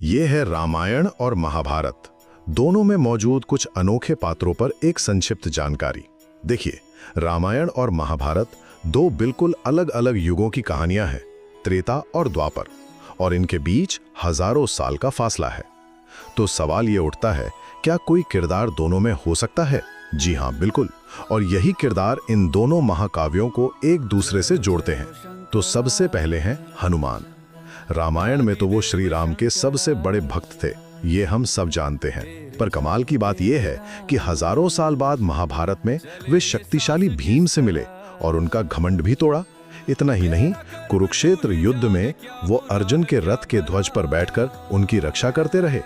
ये है रामायण और महाभारत, दोनों में मौजूद कुछ अनोखे पात्रों पर एक संक्षिप्त जानकारी। देखिए, रामायण और महाभारत दो बिल्कुल अलग अलग युगों की कहानियां हैं, त्रेता और द्वापर, और इनके बीच हजारों साल का फासला है। तो सवाल ये उठता है, क्या कोई किरदार दोनों में हो सकता है? जी हाँ, बिल्कुल। और यही किरदार इन दोनों महाकाव्यों को एक दूसरे से जोड़ते हैं। तो सबसे पहले हैं हनुमान। रामायण में तो वो श्री राम के सबसे बड़े भक्त थे, ये हम सब जानते हैं। पर कमाल की बात यह है कि हजारों साल बाद महाभारत में वे शक्तिशाली भीम से मिले और उनका घमंड भी तोड़ा। इतना ही नहीं, कुरुक्षेत्र युद्ध में वो अर्जुन के रथ के ध्वज पर बैठकर उनकी रक्षा करते रहे।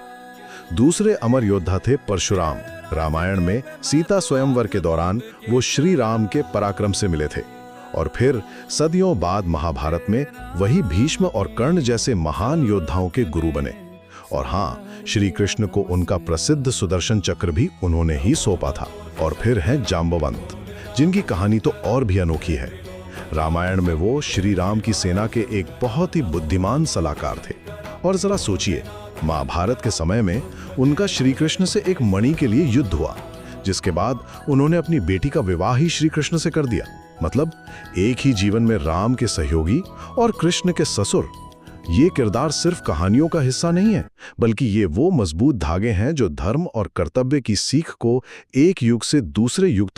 दूसरे अमर योद्धा थे परशुराम। रामायण में सीता स्वयंवर के दौरान वो श्री राम के पराक्रम से मिले थे। और फिर सदियों बाद महाभारत में वही भीष्म और कर्ण जैसे महान योद्धाओं के गुरु बने। और हाँ, श्री कृष्ण को उनका प्रसिद्ध सुदर्शन चक्र भी उन्होंने ही सौंपा था। और फिर हैं जांबवंत, जिनकी कहानी तो और भी अनोखी है। रामायण में वो श्री राम की सेना के एक बहुत ही बुद्धिमान सलाहकार थे। और जरा सोचिए, महाभारत के समय में उनका श्री कृष्ण से एक मणि के लिए युद्ध हुआ, जिसके बाद उन्होंने अपनी बेटी का विवाह ही श्री कृष्ण से कर दिया। मतलब एक ही जीवन में राम के सहयोगी और कृष्ण के ससुर। ये किरदार सिर्फ कहानियों का हिस्सा नहीं है, बल्कि ये वो मजबूत धागे हैं जो धर्म और कर्तव्य की सीख को एक युग से दूसरे युग तक